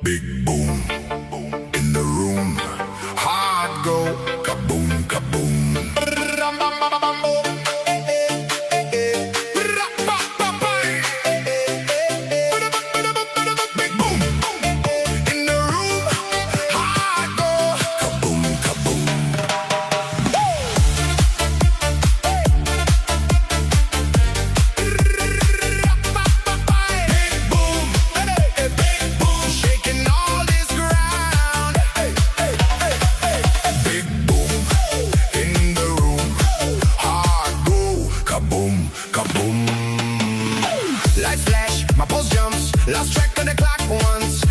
Big boom in the room. Hard go, kaboom, kaboom. Big boom in the room. Hard go, kaboom, kaboom. Big boom, big boom, shaking all this ground. Big boom in the room. Hard go, kaboom, kaboom. Lights flash, my pulse jumps. Lost track of the clock once.